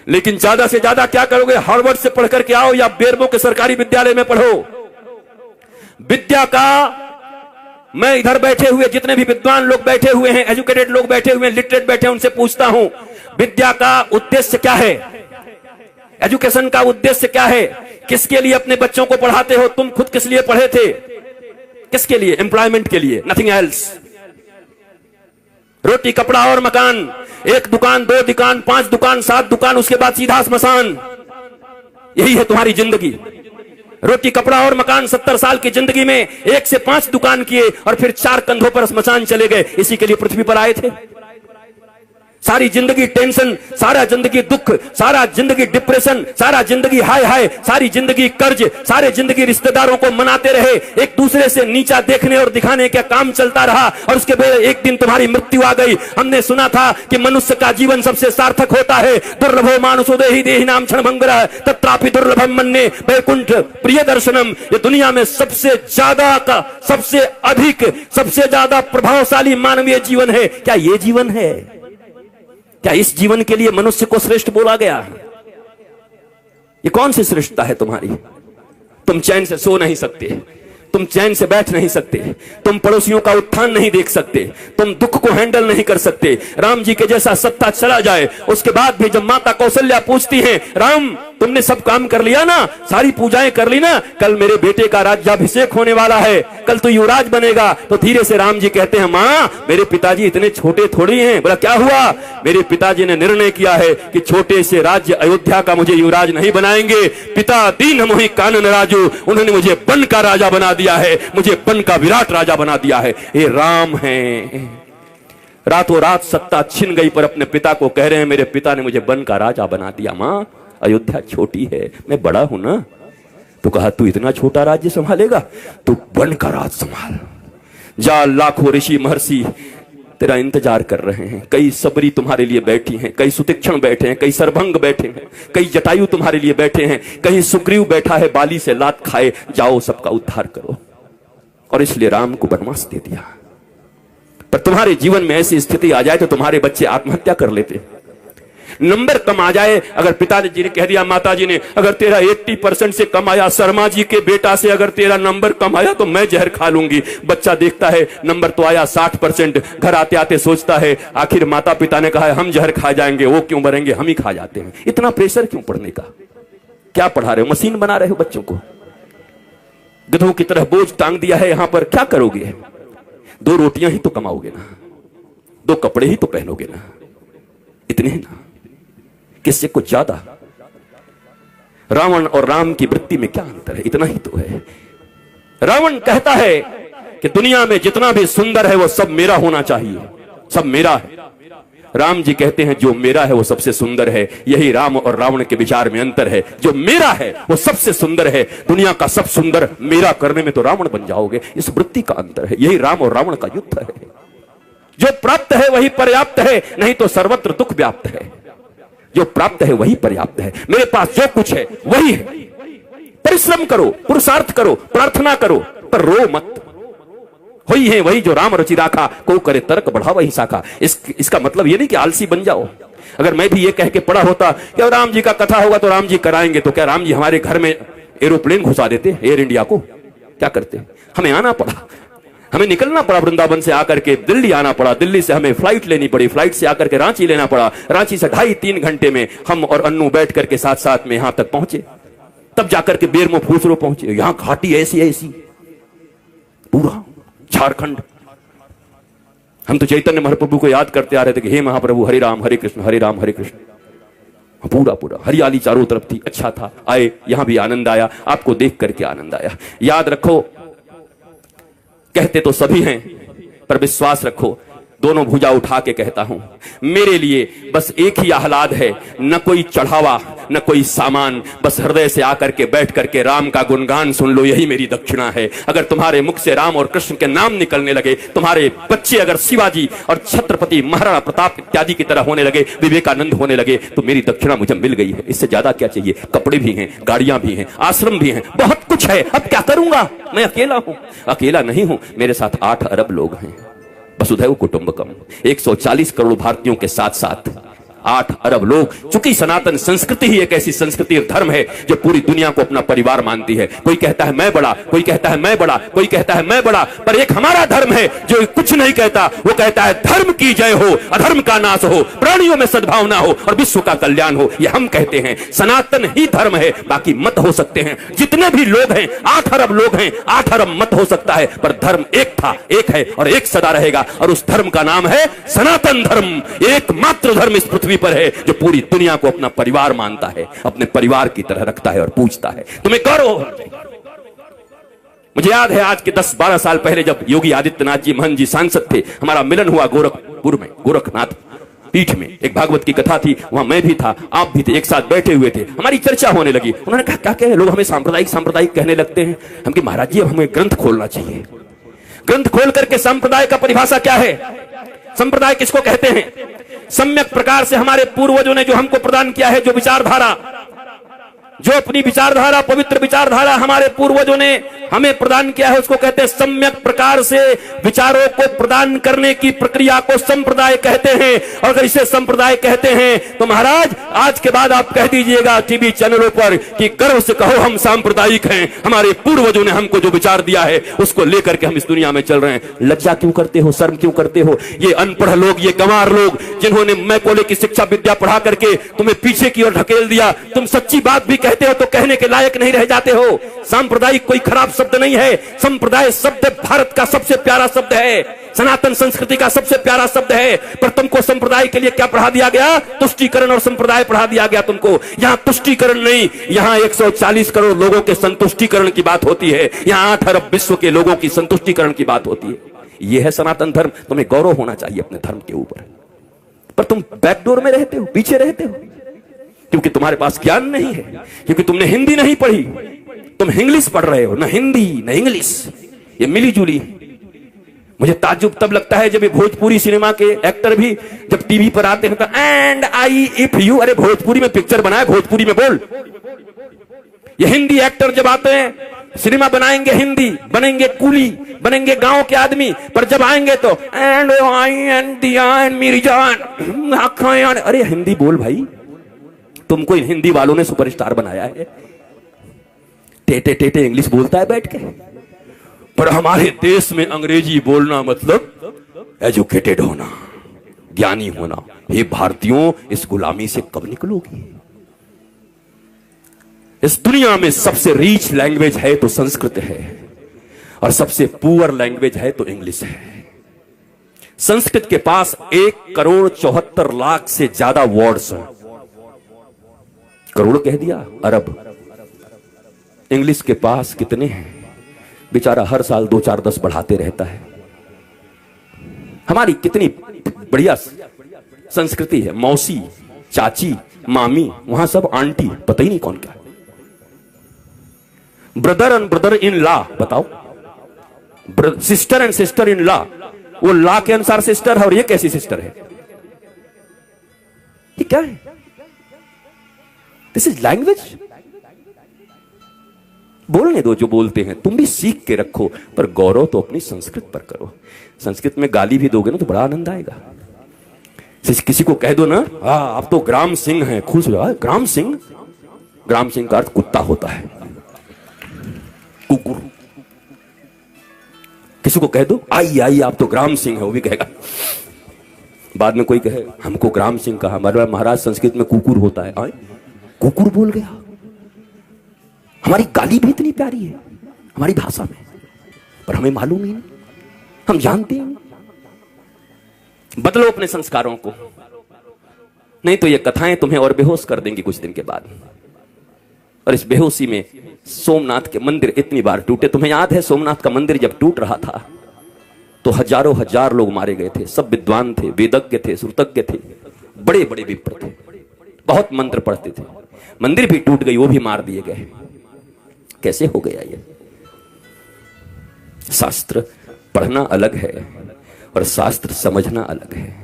लेकिन ज्यादा से ज्यादा क्या करोगे? हार्वर्ड से पढ़ करके आओ या बेरमो के सरकारी विद्यालय में पढ़ो। विद्या का, मैं इधर बैठे हुए जितने भी विद्वान लोग बैठे हुए हैं, एजुकेटेड लोग बैठे हुए हैं, लिटरेट बैठे हैं, उनसे पूछता हूं, विद्या का उद्देश्य क्या है? एजुकेशन का उद्देश्य क्या है? किसके लिए अपने बच्चों को पढ़ाते हो? तुम खुद किस लिए पढ़े थे? किसके लिए? एम्प्लॉयमेंट के लिए, नथिंग एल्स। रोटी कपड़ा और मकान, एक दुकान, दो दुकान, 5 दुकान, 7 दुकान, उसके बाद सीधा स्मशान। यही है तुम्हारी जिंदगी। रोटी कपड़ा और मकान। 70 साल की जिंदगी में 1 से 5 दुकान किए और फिर 4 कंधों पर स्मशान चले गए। इसी के लिए पृथ्वी पर आए थे। सारी जिंदगी टेंशन, सारा जिंदगी दुख, सारा जिंदगी डिप्रेशन, सारा जिंदगी हाय हाय, सारी जिंदगी कर्ज, सारे जिंदगी रिश्तेदारों को मनाते रहे, एक दूसरे से नीचा देखने और दिखाने का काम चलता रहा और उसके बाद एक दिन तुम्हारी मृत्यु आ गई। हमने सुना था कि मनुष्य का जीवन सबसे सार्थक होता है। दुर्लभो मानुषो देहि देहि नाम क्षणभंगुरः तत्रापि दुर्लभम मन्ये वैकुंठ प्रिय दर्शनम। ये दुनिया में सबसे ज्यादा का, सबसे अधिक, सबसे ज्यादा प्रभावशाली मानवीय जीवन है। क्या ये जीवन है? क्या इस जीवन के लिए मनुष्य को श्रेष्ठ बोला गया? ये कौन सी श्रेष्ठता है तुम्हारी? तुम चैन से सो नहीं सकते, तुम चैन से बैठ नहीं सकते, तुम पड़ोसियों का उत्थान नहीं देख सकते, तुम दुख को हैंडल नहीं कर सकते। राम जी के जैसा सत्ता चला जाए, उसके बाद भी जब माता कौशल्या पूछती हैं, राम तुमने सब काम कर लिया ना, सारी पूजाएं कर ली ना, कल मेरे बेटे का राज्याभिषेक होने वाला है, कल तो युवराज बनेगा। तो धीरे से राम जी कहते हैं, माँ मेरे पिताजी इतने छोटे थोड़ी हैं। बोला क्या हुआ? मेरे पिताजी ने निर्णय किया है कि छोटे से राज्य अयोध्या का मुझे युवराज नहीं बनाएंगे। पिता दीन मोहि कानन राजू, उन्होंने मुझे बन का राजा बना दिया है, मुझे बन का विराट राजा बना दिया है। ये राम है। रातों रात सत्ता छिन गई पर अपने पिता को कह रहे हैं, मेरे पिता ने मुझे बन का राजा बना दिया। मां अयोध्या छोटी है, मैं बड़ा हूं ना। तो कहा तू इतना छोटा राज्य संभालेगा? तू बन का राज संभाल जा। लाखों ऋषि महर्षि तेरा इंतजार कर रहे हैं। कई सबरी तुम्हारे लिए बैठी हैं, कई सुतीक्षण बैठे हैं, कई सरभंग बैठे हैं, कई जटायु तुम्हारे लिए बैठे हैं, कहीं सुग्रीव बैठा है बाली से लात खाए। जाओ सबका उद्धार करो। और इसलिए राम को वनवास दे दिया। पर तुम्हारे जीवन में ऐसी स्थिति आ जाए तो तुम्हारे बच्चे आत्महत्या कर लेते। नंबर कम आ जाए, अगर पिताजी ने कह दिया, माताजी ने, अगर तेरा 80% से कम आया, शर्मा जी के बेटा से अगर तेरा नंबर कम आया तो मैं जहर खा लूंगी। बच्चा देखता है नंबर तो आया 60%, घर आते आते सोचता है आखिर माता पिता ने कहा है हम जहर खा जाएंगे, वो क्यों मरेंगे, हम ही खा जाते हैं। इतना प्रेशर क्यों पढ़ने का? क्या पढ़ा रहे हो? मशीन बना रहे हो बच्चों को? गधों की तरह बोझ टांग दिया है यहां पर। क्या करोगे? 2 रोटियां ही तो कमाओगे ना, 2 कपड़े ही तो पहनोगे ना, इतने ही ना, किससे कुछ ज्यादा? रावण और राम की वृत्ति में क्या अंतर है? इतना ही तो है। रावण कहता है कि दुनिया में जितना भी सुंदर है वो सब मेरा होना चाहिए, सब मेरा है। राम जी कहते हैं जो मेरा है वो सबसे सुंदर है। यही राम और रावण के विचार में अंतर है। जो मेरा है वो सबसे सुंदर है। दुनिया का सब सुंदर मेरा करने में तो रावण बन जाओगे। इस वृत्ति का अंतर है। यही राम और रावण का युद्ध है। जो प्राप्त है वही पर्याप्त है, नहीं तो सर्वत्र दुख व्याप्त है। जो प्राप्त है वही पर्याप्त है। मेरे पास जो कुछ है वही है। परिश्रम करो, पुरुषार्थ करो, प्रार्थना करो, पर रो मत। वही है वही जो राम रचि राखा, को करे तर्क बढ़ा वही शाखा। इसका मतलब ये नहीं कि आलसी बन जाओ। अगर मैं भी ये कह के पढ़ा होता कि राम जी का कथा होगा तो राम जी कराएंगे, तो क्या राम जी हमारे घर में एरोप्लेन घुसा देते? एयर इंडिया को क्या करते? हमें आना पड़ा, हमें निकलना पड़ा, वृंदावन से आकर के दिल्ली आना पड़ा, दिल्ली से हमें फ्लाइट लेनी पड़ी, फ्लाइट से आकर के रांची लेना पड़ा, रांची से 2.5-3 घंटे में हम और अन्नू बैठ करके साथ साथ में यहां तक पहुंचे, तब जाकर के बेरमो फूसरो पहुंचे। यहां घाटी ऐसी ऐसी, पूरा झारखंड। हम तो चैतन्य महाप्रभु को याद करते आ रहे थे कि हे महाप्रभु हरे राम हरे कृष्ण हरे राम हरे कृष्ण। पूरा पूरा हरियाली चारों तरफ थी, अच्छा था। आए यहां भी आनंद आया, आपको देख करके आनंद आया। याद रखो, कहते तो सभी हैं पर विश्वास रखो, दोनों भुजा उठा के कहता हूं, मेरे लिए बस एक ही आह्लाद है, न कोई चढ़ावा न कोई सामान, बस हृदय से आकर के बैठ करके राम का गुणगान सुन लो, यही मेरी दक्षिणा है। अगर तुम्हारे मुख से राम और कृष्ण के नाम निकलने लगे, तुम्हारे बच्चे अगर शिवाजी और छत्रपति महाराणा प्रताप इत्यादि की तरह होने लगे, विवेकानंद होने लगे, तो मेरी दक्षिणा मुझे मिल गई है। इससे ज्यादा क्या चाहिए? कपड़े भी हैं, गाड़ियां भी हैं, आश्रम भी हैं, बहुत कुछ है। अब क्या करूंगा? मैं अकेला हूं। अकेला नहीं हूं, मेरे साथ 8 अरब लोग हैं। वसुधैव कुटुंबकम, 140 करोड़ भारतीयों के साथ साथ 8 अरब लोग। चूंकि सनातन संस्कृति ही एक ऐसी संस्कृति और धर्म है जो पूरी दुनिया को अपना परिवार मानती है। कोई कहता है मैं बड़ा, कोई कहता है मैं बड़ा, कोई कहता है मैं बड़ा, पर एक हमारा धर्म है जो कुछ नहीं कहता। वो कहता है धर्म की जय हो, अधर्म का नाश हो, प्राणियों में सद्भावना हो और विश्व का कल्याण हो। ये हम कहते हैं, सनातन ही धर्म है। बाकी मत हो सकते हैं, जितने भी लोग हैं, 8 अरब लोग हैं, 8 अरब मत हो सकता है, पर धर्म एक था, एक है और एक सदा रहेगा। और उस धर्म का नाम है सनातन धर्म। एकमात्र धर्म इस पृथ्वी पर है जो पूरी दुनिया को अपना परिवार मानता है, अपने परिवार की तरह रखता है और पूजता है। तुम्हें गौरव होना चाहिए। मुझे याद है आज के 10-12 साल पहले जब योगी आदित्यनाथ जी महंत जी सांसद थे, हमारा मिलन हुआ गोरखपुर में, गोरखनाथ पीठ में। एक भागवत की कथा थी, वहां मैं भी था, आप भी थे, एक साथ बैठे हुए थे। हमारी चर्चा होने लगी। उन्होंने कहा क्या कहे, लोग हमें सांप्रदायिक सांप्रदायिक कहने लगते हैं। हम कि महाराज जी अब हमें ग्रंथ खोलना चाहिए। ग्रंथ खोल करके संप्रदाय का परिभाषा क्या है, संप्रदाय किसको कहते हैं। सम्यक प्रकार से हमारे पूर्वजों ने जो हमको प्रदान किया है, जो विचारधारा, जो अपनी विचारधारा, पवित्र विचारधारा हमारे पूर्वजों ने हमें प्रदान किया है, उसको कहते हैं सम्यक प्रकार से विचारों को प्रदान करने की प्रक्रिया को संप्रदाय कहते हैं। और अगर इसे संप्रदाय कहते हैं तो महाराज आज के बाद आप कह दीजिएगा टीवी चैनलों पर कि गर्व से कहो हम सांप्रदायिक हैं, हमारे पूर्वजों ने हमको जो विचार दिया है उसको लेकर के हम इस दुनिया में चल रहे हैं। लज्जा क्यों करते हो, शर्म क्यों करते हो? ये अनपढ़ लोग, ये गंवार लोग जिन्होंने मैकोले की शिक्षा विद्या पढ़ा करके तुम्हें पीछे की ओर ढकेल दिया, तुम सच्ची बात भी कहते हो तो कहने के लायक नहीं रह जाते हो। सांप्रदायिक कोई खराब शब्द नहीं है, संप्रदाय शब्द भारत का सबसे प्यारा शब्द है, सनातन संस्कृति का सबसे प्यारा शब्द है। पर तुमको संप्रदाय के लिए क्या पढ़ा दिया गया? तुष्टीकरण और संप्रदाय पढ़ा दिया गया तुमको। यहां तुष्टीकरण नहीं, यहां 140 करोड़ लोगों के संतुष्टीकरण की बात होती है। यहां 8 अरब विश्व के लोगों की संतुष्टीकरण की बात होती है। यह है सनातन धर्म। तुम्हें गौरव होना चाहिए अपने धर्म के ऊपर, पर तुम बैकडोर में रहते हो, पीछे रहते हो, क्योंकि तुम्हारे पास ज्ञान नहीं है, क्योंकि तुमने हिंदी नहीं पढ़ी, तुम इंग्लिश पढ़ रहे हो। ना हिंदी ना इंग्लिश, ये मिली जुली। मुझे ताज्जुब तब लगता है जब ये भोजपुरी सिनेमा के एक्टर भी जब टीवी पर आते हैं तो एंड आई इफ यू, अरे भोजपुरी में पिक्चर बनाए, भोजपुरी में बोल। ये हिंदी एक्टर जब आते हैं, सिनेमा बनाएंगे, हिंदी बनेंगे, कूली बनेंगे, गांव के आदमी, पर जब आएंगे तो एंड आई एंड दिया मेरी जान आँखें, अरे हिंदी बोल भाई। तुमको इन हिंदी वालों ने सुपरस्टार बनाया है, टेटे टेटे इंग्लिश बोलता है बैठ के। पर हमारे देश में अंग्रेजी बोलना मतलब एजुकेटेड होना, ज्ञानी होना। हे भारतीयों, इस गुलामी से कब निकलोगी? इस दुनिया में सबसे रीच लैंग्वेज है तो संस्कृत है, और सबसे पुअर लैंग्वेज है तो इंग्लिश है। संस्कृत के पास 1,74,00,000 से ज्यादा वर्ड्स हैं। करोड़ कह दिया, अरब। इंग्लिश के पास कितने हैं? बेचारा हर साल 2-4-10 बढ़ाते रहता है। हमारी कितनी बढ़िया संस्कृति है, मौसी, चाची, मामी, वहां सब आंटी, पता ही नहीं कौन क्या। Brother and brother in law, बताओ, sister and sister in law, वो लॉ के अनुसार सिस्टर है, और ये कैसी सिस्टर है? ये क्या है? This is language. बोलने दो जो बोलते हैं, तुम भी सीख के रखो, पर गौरव तो अपनी संस्कृत पर करो। संस्कृत में गाली भी दोगे ना तो बड़ा आनंद आएगा। किसी को कह दो ना, आप तो ग्राम सिंह हैं, खुश हो जाओ। ग्राम सिंह, ग्राम सिंह का अर्थ कुत्ता होता है, कुकुर। किसी को कह दो आई आई आप तो ग्राम सिंह है, वो भी कहेगा। बाद में कोई कहे हमको ग्राम सिंह कहा, महाराज संस्कृत में कुकुर होता है। आए कुकुर बोल गया। हमारी गाली भी इतनी प्यारी है हमारी भाषा में, पर हमें मालूम ही नहीं, हम जानते ही नहीं। बदलो अपने संस्कारों को, नहीं तो ये कथाएं तुम्हें और बेहोश कर देंगी कुछ दिन के बाद। और इस बेहोशी में सोमनाथ के मंदिर इतनी बार टूटे। तुम्हें याद है सोमनाथ का मंदिर जब टूट रहा था तो हजारों हजार लोग मारे गए थे। सब विद्वान थे, वेदज्ञ थे, श्रुतज्ञ थे, बड़े बड़े विप्र थे, बहुत मंत्र पढ़ते थे। मंदिर भी टूट गई, वो भी मार दिए गए। कैसे हो गया ये? शास्त्र पढ़ना अलग है और शास्त्र समझना अलग है,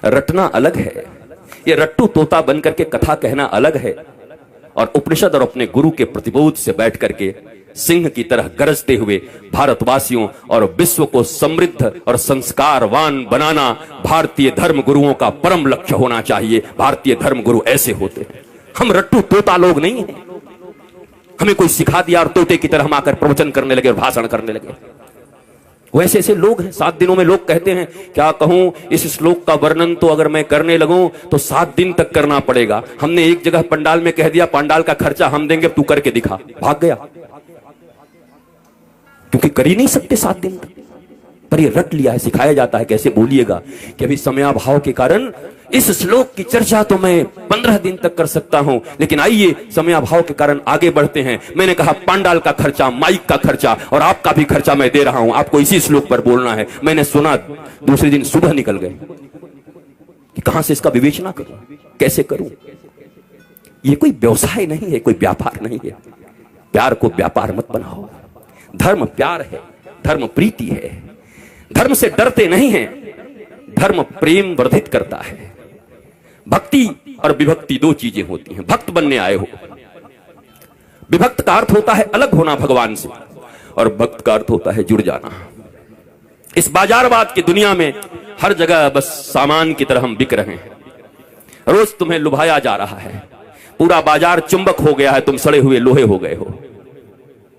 रटना अलग है। ये रट्टू तोता बनकर के कथा कहना अलग है, और उपनिषद और अपने गुरु के प्रतिबोध से बैठ करके सिंह की तरह गरजते हुए भारतवासियों और विश्व को समृद्ध और संस्कारवान बनाना भारतीय धर्म गुरुओं का परम लक्ष्य होना चाहिए। भारतीय धर्म गुरु ऐसे होते हैं। हम रट्टू तोता लोग नहीं हैं। हमें कोई सिखा दिया और तोते की तरह हम आकर प्रवचन करने लगे और भाषण करने लगे। वैसे ऐसे लोग हैं। 7 दिनों में लोग कहते हैं, क्या कहूं, इस श्लोक का वर्णन तो अगर मैं करने लगूं तो 7 दिन तक करना पड़ेगा। हमने एक जगह पंडाल में कह दिया, पंडाल का खर्चा हम देंगे, तू करके दिखा। भाग गया, क्योंकि कर ही नहीं सकते 7 दिन तक। पर ये रट लिया है, सिखाया जाता है कैसे बोलिएगा कि अभी समयाभाव के कारण इस श्लोक की चर्चा तो मैं 15 दिन तक कर सकता हूं, लेकिन आइए समयाभाव के कारण आगे बढ़ते हैं। मैंने कहा पंडाल का खर्चा, माइक का खर्चा और आपका भी खर्चा मैं दे रहा हूं, आपको इसी श्लोक पर बोलना है। मैंने सुना, दूसरे दिन सुबह निकल गए कि कहां से इसका विवेचना करूं, कैसे करूं। ये कोई व्यवसाय नहीं है, कोई व्यापार नहीं है। प्यार को व्यापार मत बनाओ। धर्म प्यार है, धर्म प्रीति है। धर्म से डरते नहीं हैं, धर्म प्रेम वर्धित करता है। भक्ति और विभक्ति 2 चीजें होती हैं। भक्त बनने आए हो, विभक्त का अर्थ होता है अलग होना भगवान से, और भक्त का अर्थ होता है जुड़ जाना। इस बाजारवाद की दुनिया में हर जगह बस सामान की तरह हम बिक रहे हैं। रोज तुम्हें लुभाया जा रहा है, पूरा बाजार चुंबक हो गया है, तुम सड़े हुए लोहे हो गए हो।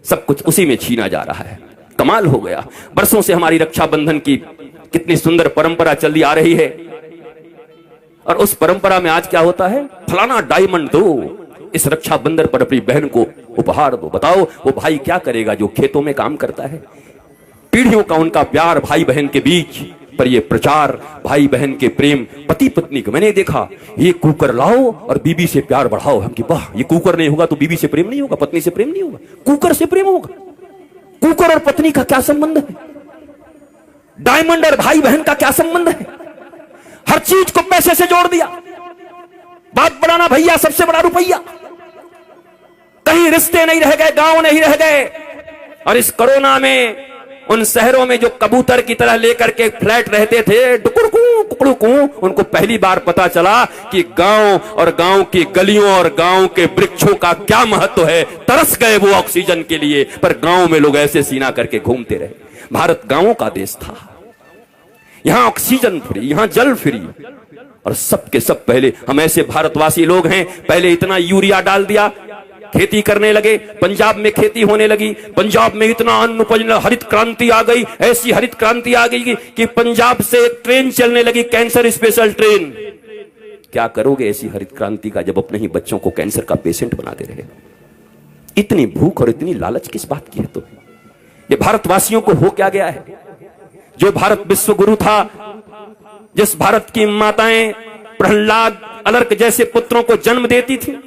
सब कुछ उसी में छीना जा रहा है। कमाल हो गया। बरसों से हमारी रक्षाबंधन की कितनी सुंदर परंपरा चली आ रही है, और उस परंपरा में आज क्या होता है, फलाना डायमंड दो, इस रक्षाबंधन पर अपनी बहन को उपहार दो। बताओ वो भाई क्या करेगा जो खेतों में काम करता है। पीढ़ियों का उनका प्यार भाई बहन के बीच, पर ये प्रचार भाई बहन के प्रेम, पति पत्नी का। मैंने देखा, ये कुकर लाओ और बीबी से प्यार बढ़ाओ। हम कि वाह, ये कुकर नहीं होगा तो बीबी से प्रेम नहीं होगा, पत्नी से प्रेम नहीं होगा, कुकर से प्रेम होगा। कुकर और पत्नी का क्या संबंध है? डायमंड और भाई बहन का क्या संबंध है? हर चीज को पैसे से जोड़ दिया। बात बढ़ाना भैया, सबसे बड़ा रुपया। कहीं रिश्ते नहीं रह गए, गांव नहीं रह गए। और इस कोरोना में उन शहरों में जो कबूतर की तरह लेकर के फ्लैट रहते थे, डुकुड़कू कुकड़ुकू, उनको पहली बार पता चला कि गांव और गांव की गलियों और गांव के वृक्षों का क्या महत्व है। तरस गए वो ऑक्सीजन के लिए, पर गांव में लोग ऐसे सीना करके घूमते रहे। भारत गांवों का देश था। यहां ऑक्सीजन फ्री, यहां जल फ्री, और सबके सब पहले हम ऐसे भारतवासी लोग हैं। पहले इतना यूरिया डाल दिया, खेती करने लगे, पंजाब में खेती होने लगी, पंजाब में इतना अन्न उपज, हरित क्रांति आ गई। ऐसी हरित क्रांति आ गई कि पंजाब से ट्रेन चलने लगी, कैंसर स्पेशल ट्रेन। क्या करोगे ऐसी हरित क्रांति का, जब अपने ही बच्चों को कैंसर का पेशेंट बनाते रहे। इतनी भूख और इतनी लालच किस बात की है? तो ये भारतवासियों को हो क्या गया है? जो भारत विश्व गुरु था, जिस भारत की माताएं प्रहलाद, अलर्क जैसे पुत्रों को जन्म देती थी,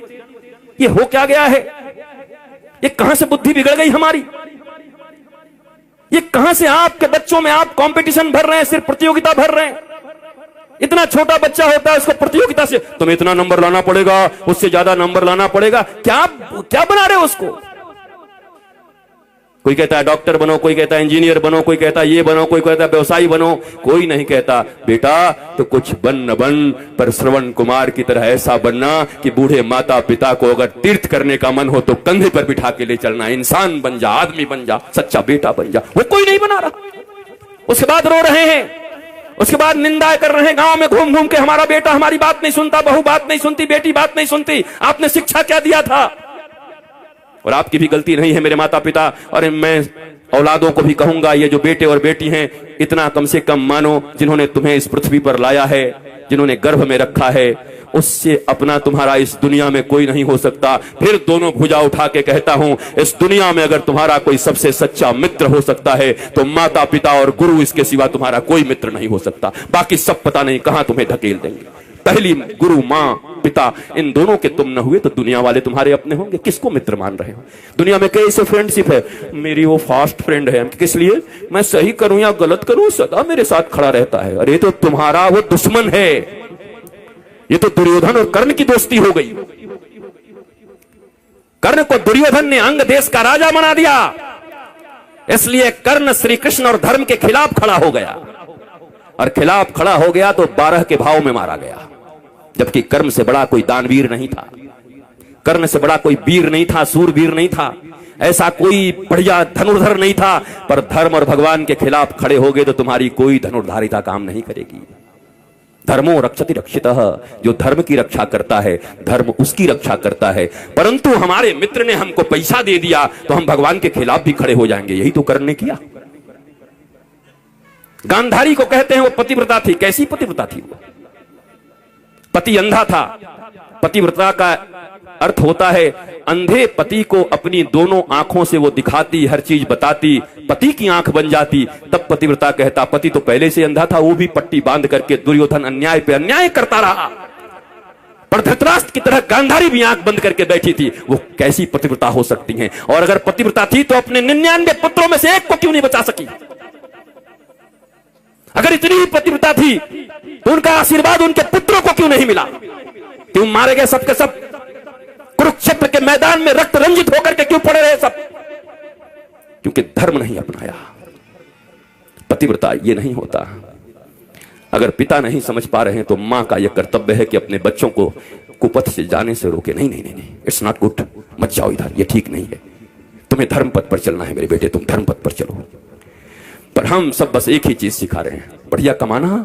ये हो क्या गया है? ये कहां से बुद्धि बिगड़ गई हमारी? ये कहां से आपके बच्चों में आप कंपटीशन भर रहे हैं, सिर्फ प्रतियोगिता भर रहे हैं। इतना छोटा बच्चा होता है, उसको प्रतियोगिता से तुम्हें इतना नंबर लाना पड़ेगा, उससे ज्यादा नंबर लाना पड़ेगा। क्या क्या बना रहे हो उसको? कोई कहता है डॉक्टर बनो, कोई कहता है इंजीनियर बनो, कोई कहता है ये बनो, कोई कहता है व्यवसायी बनो। कोई नहीं कहता बेटा तो कुछ बन न बन, पर श्रवण कुमार की तरह ऐसा बनना कि बूढ़े माता पिता को अगर तीर्थ करने का मन हो तो कंधे पर बिठा के ले चलना। इंसान बन जा, आदमी बन जा, सच्चा बेटा बन जा। वो कोई नहीं बना रहा। उसके बाद रो रहे हैं, उसके बाद निंदा कर रहे हैं, गांव में घूम घूम के हमारा बेटा हमारी बात नहीं सुनता, बहू बात नहीं सुनती, बेटी बात नहीं सुनती। आपने शिक्षा क्या दिया था? और आपकी भी गलती नहीं है मेरे माता पिता, और मैं औलादों को भी कहूंगा, ये जो बेटे और बेटी हैं, इतना कम से कम मानो, जिन्होंने तुम्हें इस पृथ्वी पर लाया है, जिन्होंने गर्भ में रखा है, उससे अपना तुम्हारा इस दुनिया में कोई नहीं हो सकता। फिर दोनों भुजा उठा के कहता हूं, इस दुनिया में अगर तुम्हारा कोई सबसे सच्चा मित्र हो सकता है तो माता पिता और गुरु, इसके सिवा तुम्हारा कोई मित्र नहीं हो सकता। बाकी सब पता नहीं कहां तुम्हें धकेल देंगे। पहली गुरु मां पिता, इन दोनों के तुम न हुए तो दुनिया वाले तुम्हारे अपने होंगे। किसको मित्र मान रहे हो? दुनिया में कैसे फ्रेंडशिप है? मेरी वो फास्ट फ्रेंड है, किस लिए? मैं सही करूं या गलत करूं, सदा मेरे साथ खड़ा रहता है। अरे तो तुम्हारा वो दुश्मन है। ये तो दुर्योधन और कर्ण की दोस्ती हो गई। कर्ण को दुर्योधन ने अंग देश का राजा बना दिया, इसलिए कर्ण श्री कृष्ण और धर्म के खिलाफ खड़ा हो गया, और खिलाफ खड़ा हो गया तो 12 के भाव में मारा गया। जबकि कर्ण से बड़ा कोई दानवीर नहीं था, कर्ण से बड़ा कोई वीर नहीं था, सूरवीर नहीं था। ऐसा कोई बढ़िया धनुर्धर नहीं था, पर धर्म और भगवान के खिलाफ खड़े हो गए तो तुम्हारी कोई धनुर्धारिता काम नहीं करेगी। धर्मो रक्षति रक्षितः, जो धर्म की रक्षा करता है धर्म उसकी रक्षा करता है। परंतु हमारे मित्र ने हमको पैसा दे दिया तो हम भगवान के खिलाफ भी खड़े हो जाएंगे, यही तो कर्ण ने किया। गांधारी को कहते हैं वो पतिव्रता थी। कैसी पतिव्रता थी वो? पति अंधा था। पतिव्रता का अर्थ होता है अंधे पति को अपनी दोनों आंखों से वो दिखाती, हर चीज बताती, पति की आंख बन जाती, तब पतिव्रता कहता। पति तो पहले से अंधा था, वो भी पट्टी बांध करके दुर्योधन अन्याय पे अन्याय करता रहा, पर धृतराष्ट्र की तरह गांधारी भी आंख बंद करके बैठी थी। वो कैसी पतिव्रता हो सकती हैं? और अगर पतिव्रता थी तो अपने 99 पुत्रों में से एक को क्यों नहीं बचा सकी? अगर इतनी ही पतिव्रता थी तो उनका आशीर्वाद उनके पुत्रों को क्यों नहीं मिला? क्यों मारे गए सबके सब? कुरुक्षेत्र के मैदान में रक्त रंजित होकर के क्यों पड़े रहे सब? क्योंकि धर्म नहीं अपनाया। पतिव्रता ये नहीं होता। अगर पिता नहीं समझ पा रहे हैं तो मां का यह कर्तव्य है कि अपने बच्चों को कुपथ से जाने से रोके। नहीं नहीं नहीं, इट्स नॉट गुड, मत जाओ इधर, ये ठीक नहीं है, तुम्हें धर्म पथ पर चलना है मेरे बेटे, तुम धर्म पथ पर चलो। पर हम सब बस एक ही चीज सिखा रहे हैं, बढ़िया कमाना